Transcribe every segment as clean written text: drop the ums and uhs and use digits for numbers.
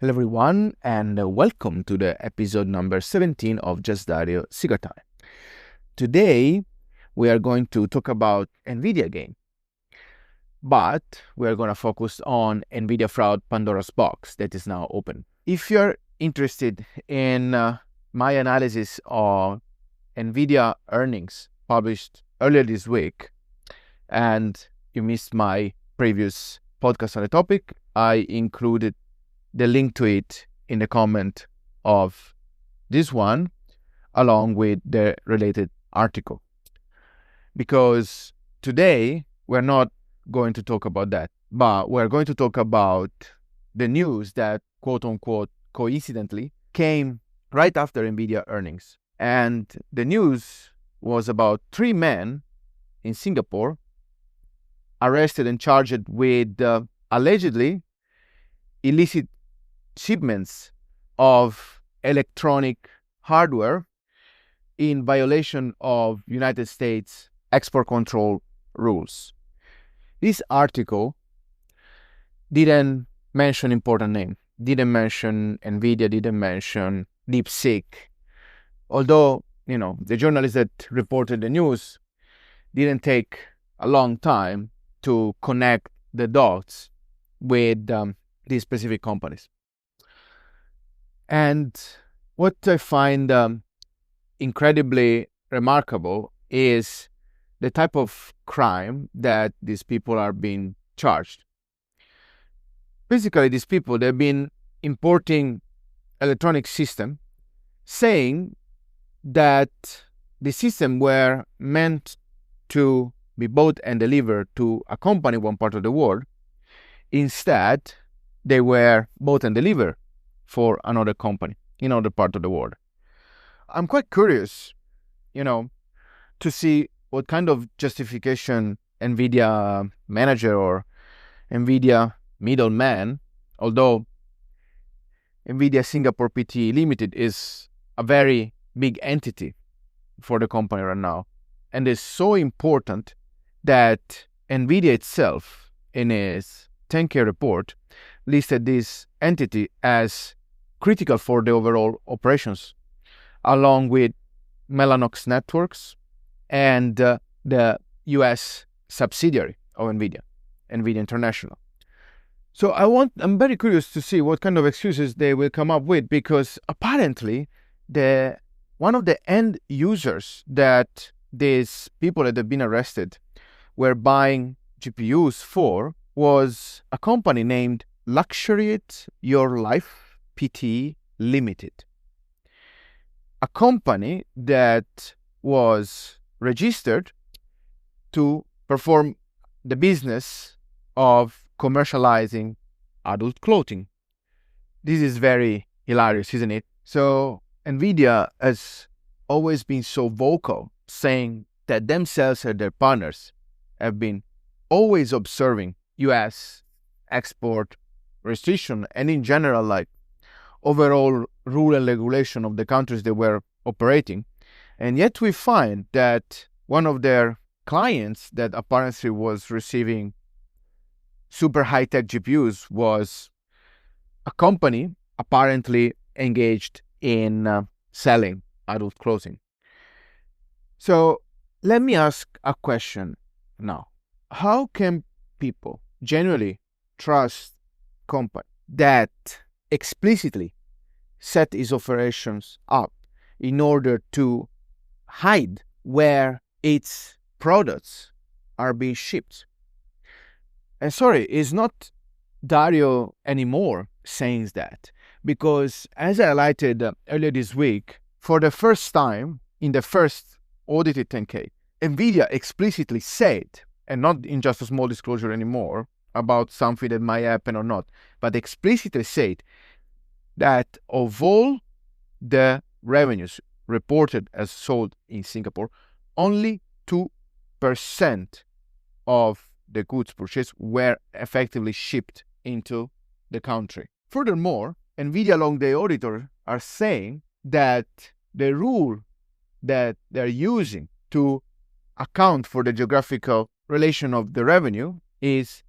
Hello everyone, and welcome to the episode number 17 of Just Dario Cigar Time. Today, we are going to talk about Nvidia again, but we are going to focus on Nvidia fraud Pandora's box that is now open. If you're interested in my analysis of Nvidia earnings published earlier this week, and you missed my previous podcast on the topic, I included the link to it in the comment of this one, along with the related article. Because today, we're not going to talk about that, but we're going to talk about the news that, quote unquote, coincidentally, came right after Nvidia earnings. And the news was about 3 men in Singapore arrested and charged with allegedly illicit shipments of electronic hardware in violation of United States export control rules. This article didn't mention important names, didn't mention Nvidia, didn't mention DeepSeek. Although, the journalists that reported the news didn't take a long time to connect the dots with these specific companies. And what I find incredibly remarkable is the type of crime that these people are being charged. Basically, these people, they've been importing electronic system, saying that the system were meant to be bought and delivered to a company in one part of the world. Instead, they were bought and delivered for another company in another part of the world. I'm quite curious, to see what kind of justification Nvidia manager or Nvidia middleman, although Nvidia Singapore Pte. Limited is a very big entity for the company right now, and is so important that Nvidia itself, in its 10K report, listed this entity as critical for the overall operations, along with Mellanox Networks and the US subsidiary of Nvidia International. So I'm very curious to see what kind of excuses they will come up with, because apparently one of the end users that these people that have been arrested were buying GPUs for was a company named Luxuriate Your Life Pte. Limited, a company that was registered to perform the business of commercializing adult clothing. This is very hilarious, isn't it? So Nvidia has always been so vocal, saying that themselves and their partners have been always observing US export restriction and in general, overall rule and regulation of the countries they were operating. And yet we find that one of their clients that apparently was receiving super high-tech GPUs was a company apparently engaged in selling adult clothing. So let me ask a question now. How can people genuinely trust company that explicitly set its operations up in order to hide where its products are being shipped? And sorry, it's not Dario anymore saying that, because as I highlighted earlier this week, for the first time in the first audited 10K, Nvidia explicitly said, and not in just a small disclosure anymore about something that might happen or not, but explicitly said that of all the revenues reported as sold in Singapore, only 2% of the goods purchased were effectively shipped into the country. Furthermore, Nvidia along the auditor are saying that the rule that they're using to account for the geographical relation of the revenue is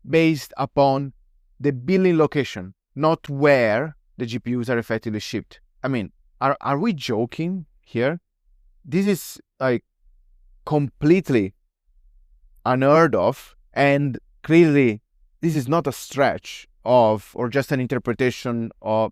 based upon the billing location not where the GPUs are effectively shipped. I mean, are we joking here? This is like completely unheard of, and clearly this is not a stretch of or just an interpretation of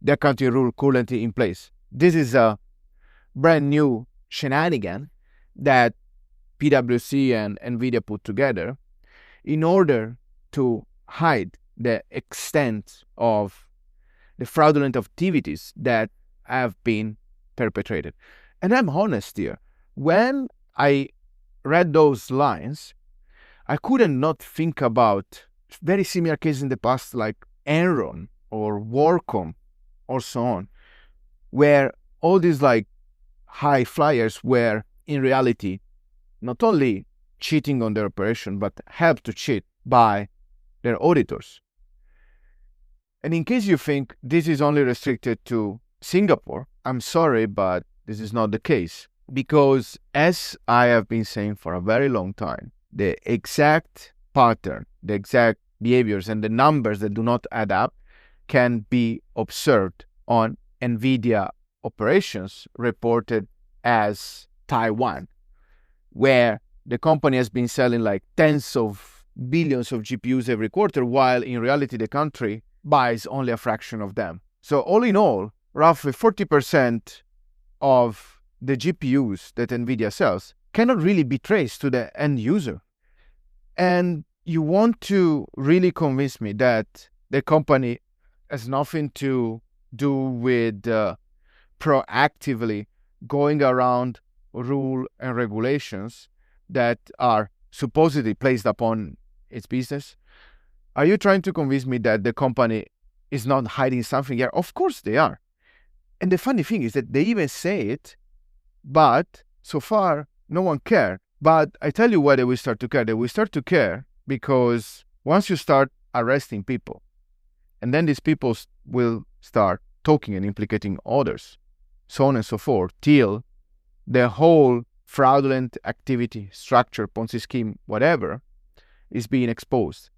the accounting rule currently in place. This is a brand new shenanigan that PwC and Nvidia put together in order to hide the extent of the fraudulent activities that have been perpetrated. And I'm honest here. When I read those lines, I couldn't not think about very similar cases in the past, like Enron or WorldCom or so on, where all these like high flyers were in reality not only cheating on their operation, but helped to cheat by their auditors. And in case you think this is only restricted to Singapore, I'm sorry, but this is not the case. Because as I have been saying for a very long time, the exact pattern, the exact behaviors, and the numbers that do not add up can be observed on Nvidia operations reported as Taiwan, where the company has been selling like tens of billions of GPUs every quarter, while in reality the country buys only a fraction of them. So all in all, roughly 40% of the GPUs that Nvidia sells cannot really be traced to the end user. And you want to really convince me that the company has nothing to do with proactively going around rule and regulations that are supposedly placed upon its business? Are you trying to convince me that the company is not hiding something here? Of course they are. And the funny thing is that they even say it, but so far no one cared. But I tell you why they will start to care. They will start to care because once you start arresting people, and then these people will start talking and implicating others, so on and so forth, till the whole fraudulent activity, structure, Ponzi scheme, whatever, is being exposed.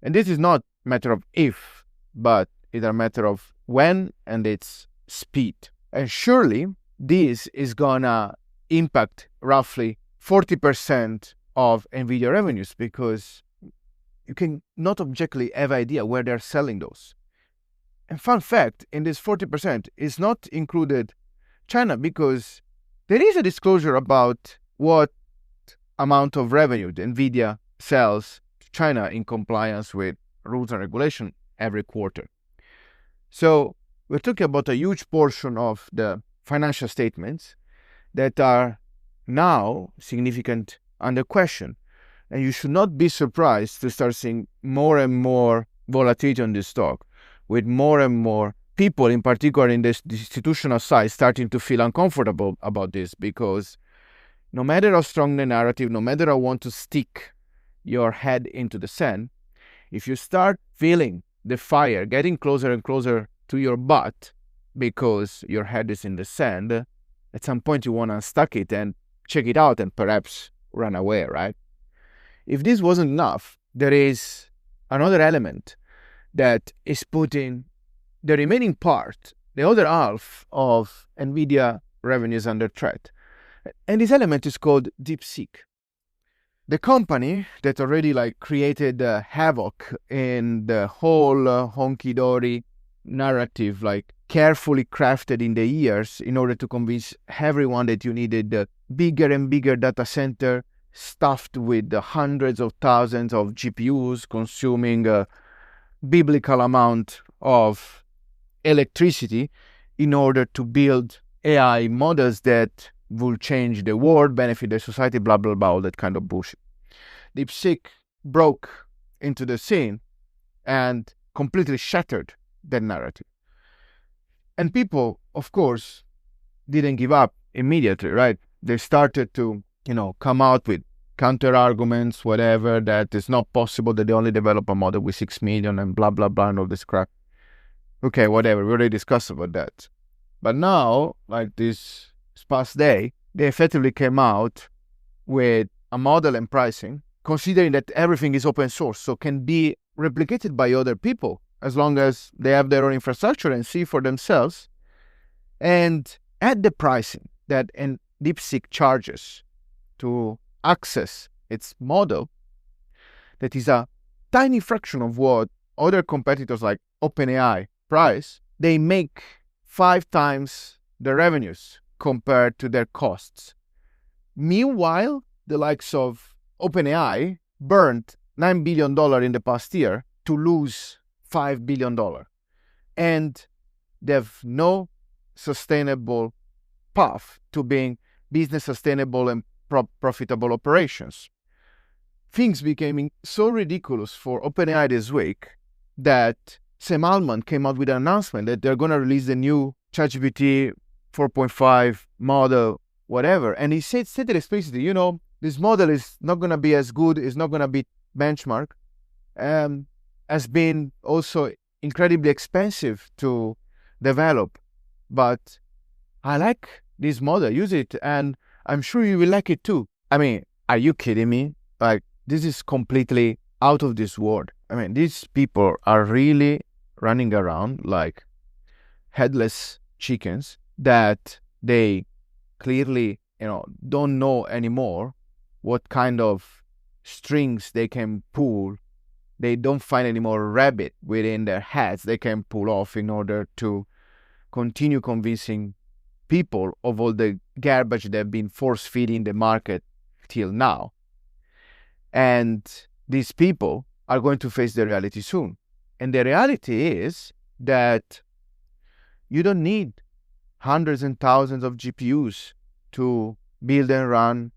And this is not a matter of if, but it's a matter of when and its speed. And surely this is gonna impact roughly 40% of Nvidia revenues, because you can not objectively have an idea where they're selling those. And fun fact, in this 40% is not included China, because there is a disclosure about what amount of revenue the Nvidia sells to China in compliance with rules and regulation every quarter. So we're talking about a huge portion of the financial statements that are now significant under question. And you should not be surprised to start seeing more and more volatility on this stock, with more and more people, in particular in this institutional side, starting to feel uncomfortable about this, because no matter how strong the narrative, no matter how you want to stick your head into the sand, if you start feeling the fire getting closer and closer to your butt because your head is in the sand, at some point you want to unstuck it and check it out and perhaps run away, right? If this wasn't enough, there is another element that is putting the remaining part, the other half of Nvidia revenues under threat. And this element is called DeepSeek. The company that already created havoc in the whole honky-dory narrative, carefully crafted in the years in order to convince everyone that you needed a bigger and bigger data center stuffed with hundreds of thousands of GPUs consuming a biblical amount of electricity in order to build AI models that will change the world, benefit the society, blah, blah, blah, all that kind of bullshit. DeepSeek broke into the scene and completely shattered that narrative. And people, of course, didn't give up immediately, right? They started to, come out with counter-arguments, whatever, that it's not possible that they only develop a model with 6 million and blah, blah, blah, and all this crap. Okay, whatever, we already discussed about that. But now, this past day, they effectively came out with a model and pricing, considering that everything is open source, so can be replicated by other people. as long as they have their own infrastructure and see for themselves. And at the pricing that DeepSeek charges to access its model, that is a tiny fraction of what other competitors like OpenAI price, they make 5 times the revenues compared to their costs. Meanwhile, the likes of OpenAI burned $9 billion in the past year to lose $5 billion. And they have no sustainable path to being business sustainable and profitable operations. Things became so ridiculous for OpenAI this week that Sam Altman came out with an announcement that they're going to release the new ChatGPT 4.5 model, whatever. And he stated explicitly, this model is not going to be as good, it's not going to be benchmark, has been also incredibly expensive to develop. But I like this model, use it, and I'm sure you will like it too. I mean, are you kidding me? Like, this is completely out of this world. I mean, these people are really running around like headless chickens that they clearly, don't know anymore what kind of strings they can pull. They don't find any more rabbit within their heads they can pull off in order to continue convincing people of all the garbage they've been force-feeding the market till now. And these people are going to face the reality soon. And the reality is that you don't need hundreds and thousands of GPUs to build and run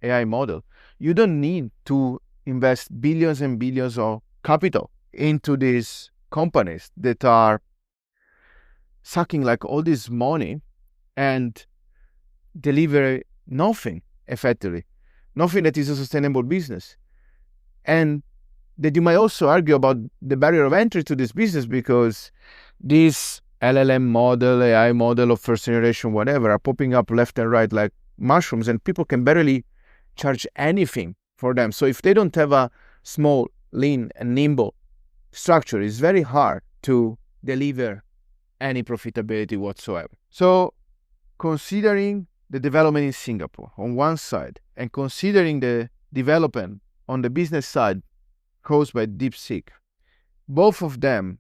AI model. You don't need to invest billions and billions of capital into these companies that are sucking like all this money and deliver nothing effectively, nothing that is a sustainable business. And that you might also argue about the barrier of entry to this business, because this LLM model, AI model of first generation, whatever, are popping up left and right like mushrooms, and people can barely charge anything for them. So if they don't have a small, lean, and nimble structure, it's very hard to deliver any profitability whatsoever. So considering the development in Singapore on one side, and considering the development on the business side caused by DeepSeek, both of them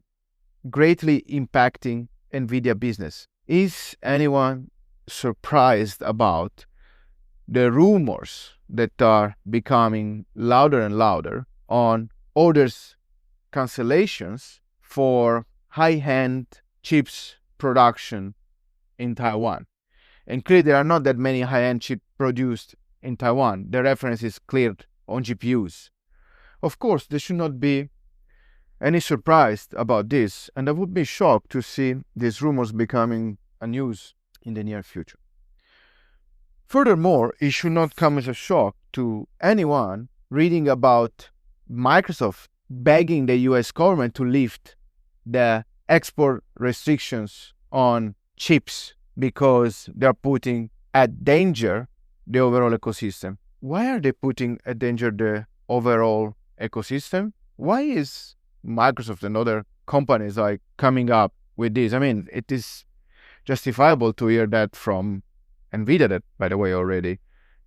greatly impacting Nvidia business, is anyone surprised about the rumors that are becoming louder and louder on orders cancellations for high-end chips production in Taiwan? And clearly there are not that many high-end chips produced in Taiwan. The reference is cleared on GPUs. Of course, there should not be any surprise about this, and I would be shocked to see these rumors becoming a news in the near future. Furthermore, it should not come as a shock to anyone reading about Microsoft begging the US government to lift the export restrictions on chips because they're putting at danger the overall ecosystem. Why are they putting at danger the overall ecosystem? Why is Microsoft and other companies like coming up with this? I mean, it is justifiable to hear that from Nvidia, that, by the way, already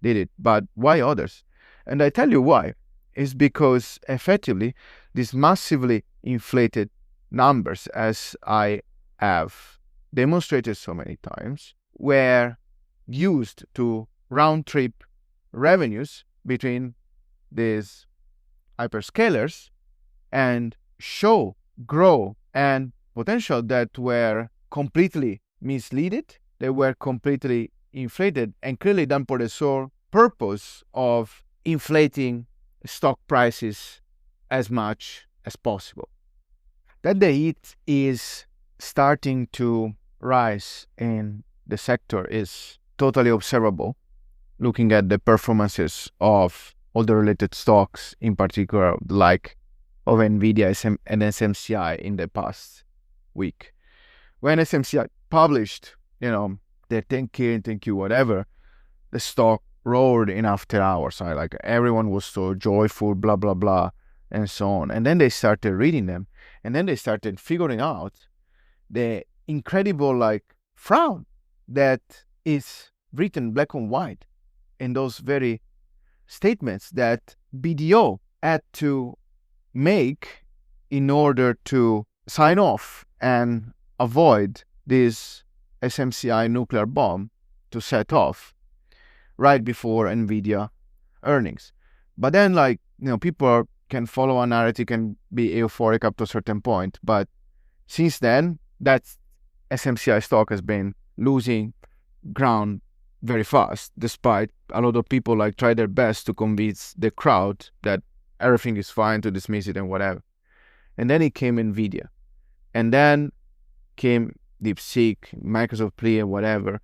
did it. But why others? And I tell you why. It's because effectively these massively inflated numbers, as I have demonstrated so many times, were used to round trip revenues between these hyperscalers and show growth and potential that were completely misleaded. They were completely inflated and clearly done for the sole purpose of inflating stock prices as much as possible. That the heat is starting to rise in the sector is totally observable, looking at the performances of all the related stocks, in particular like of Nvidia and SMCI in the past week. When SMCI published, their 10K and 10Q, whatever, the stock roared in after hours. Like everyone was so joyful, blah, blah, blah. and so on. And then they started reading them, and then they started figuring out the incredible frown that is written black and white in those very statements that BDO had to make in order to sign off and avoid this SMCI nuclear bomb to set off right before Nvidia earnings. But then people can follow a narrative, can be euphoric up to a certain point, but since then that SMCI stock has been losing ground very fast, despite a lot of people try their best to convince the crowd that everything is fine, to dismiss it and whatever. And then it came Nvidia, and then came DeepSeek, Microsoft Play and whatever.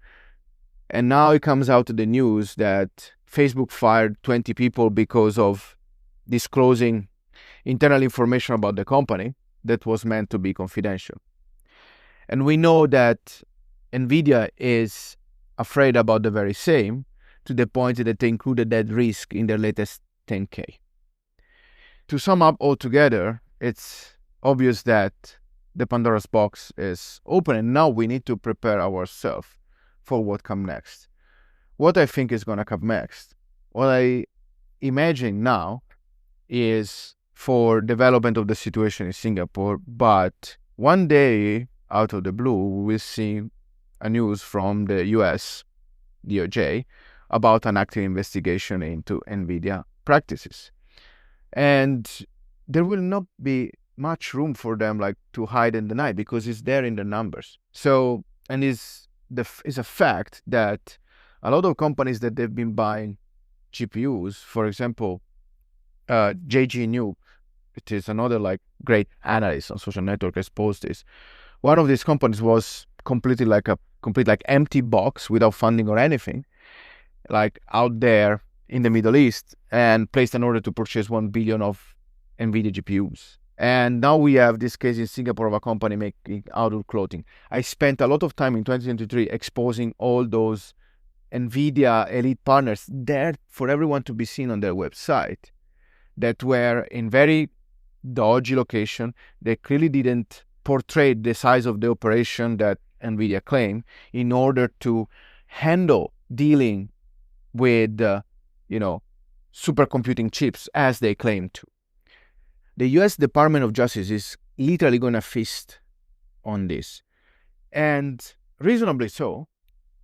And now it comes out to the news that Facebook fired 20 people because of disclosing internal information about the company that was meant to be confidential. And we know that Nvidia is afraid about the very same, to the point that they included that risk in their latest 10K. To sum up altogether, it's obvious that the Pandora's box is open, and now we need to prepare ourselves for what comes next. What I think is going to come next, what I imagine now, is for development of the situation in Singapore, but one day out of the blue we will see a news from the US DOJ about an active investigation into Nvidia practices. And there will not be much room for them to hide and deny, because it's there in the numbers. So, and it's a fact that a lot of companies that they've been buying GPUs, for example, JG New, it is another great analyst on social network, exposed this. One of these companies was completely a complete empty box without funding or anything, out there in the Middle East, and placed an order to purchase 1 billion of Nvidia GPUs. And now we have this case in Singapore of a company making outdoor clothing. I spent a lot of time in 2023 exposing all those Nvidia elite partners there for everyone to be seen on their website, that were in very dodgy location. They clearly didn't portray the size of the operation that Nvidia claimed in order to handle dealing with supercomputing chips as they claim to. The US Department of Justice is literally going to feast on this, and reasonably so,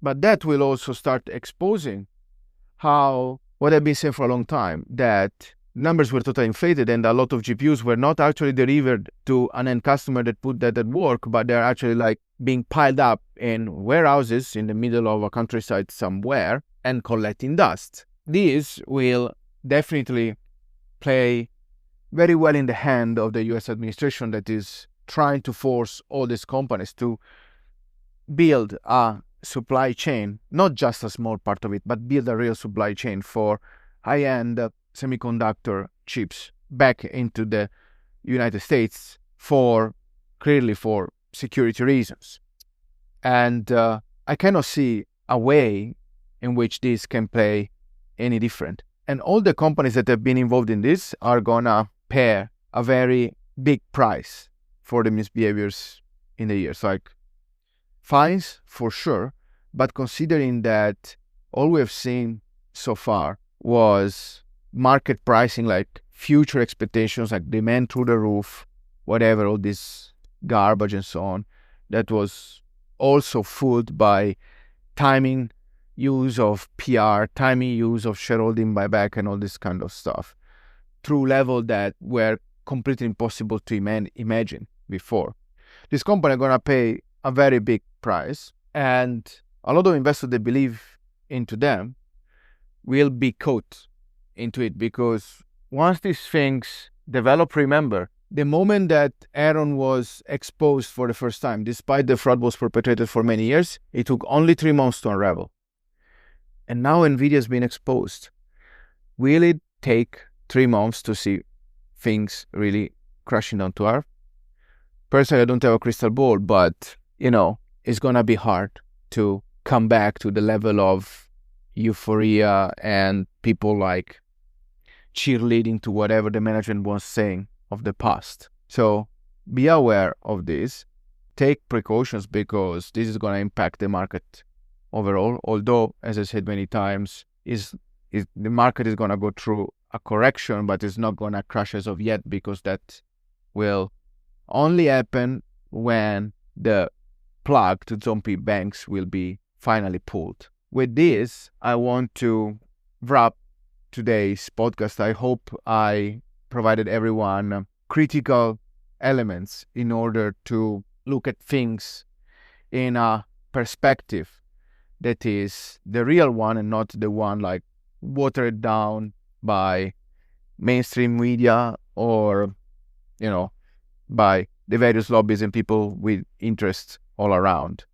but that will also start exposing how, what I've been saying for a long time, that numbers were totally inflated and a lot of GPUs were not actually delivered to an end customer that put that at work, but they're actually being piled up in warehouses in the middle of a countryside somewhere and collecting dust. This will definitely play very well in the hand of the US administration, that is trying to force all these companies to build a supply chain, not just a small part of it, but build a real supply chain for high-end semiconductor chips back into the United States, clearly for security reasons. And I cannot see a way in which this can play any different. And all the companies that have been involved in this are gonna pay a very big price for the misbehaviors in the years. Fines for sure, but considering that all we have seen so far was market pricing, future expectations, demand through the roof, whatever, all this garbage and so on, that was also fooled by timing use of PR, timing use of shareholding buyback and all this kind of stuff, through level that were completely impossible to imagine before. This company are going to pay a very big price, and a lot of investors that believe into them will be caught into it, because once these things develop, remember, the moment that Aaron was exposed for the first time, despite the fraud was perpetrated for many years, it took only 3 months to unravel. And now Nvidia has been exposed. Will it take 3 months to see things really crashing down to earth? Personally, I don't have a crystal ball, but, it's going to be hard to come back to the level of euphoria and people cheerleading to whatever the management was saying of the past. So be aware of this. Take precautions because this is going to impact the market overall. Although, as I said many times, the market is going to go through a correction, but it's not going to crash as of yet, because that will only happen when the plug to zombie banks will be finally pulled. With this, I want to wrap today's podcast. I hope I provided everyone critical elements in order to look at things in a perspective that is the real one and not the one like watered down by mainstream media or, by the various lobbies and people with interests all around.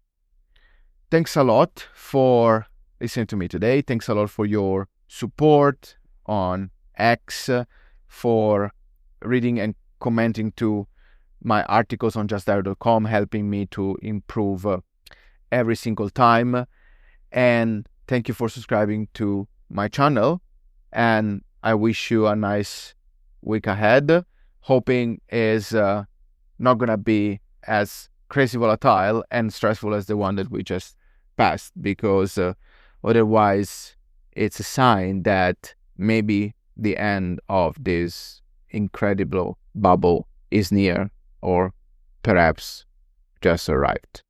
Thanks a lot for listening to me today. Thanks a lot for your support on X, for reading and commenting to my articles on justdial.com, helping me to improve every single time. And thank you for subscribing to my channel. And I wish you a nice week ahead. Hoping is not going to be as crazy volatile and stressful as the one that we just passed, because otherwise it's a sign that maybe the end of this incredible bubble is near, or perhaps just arrived.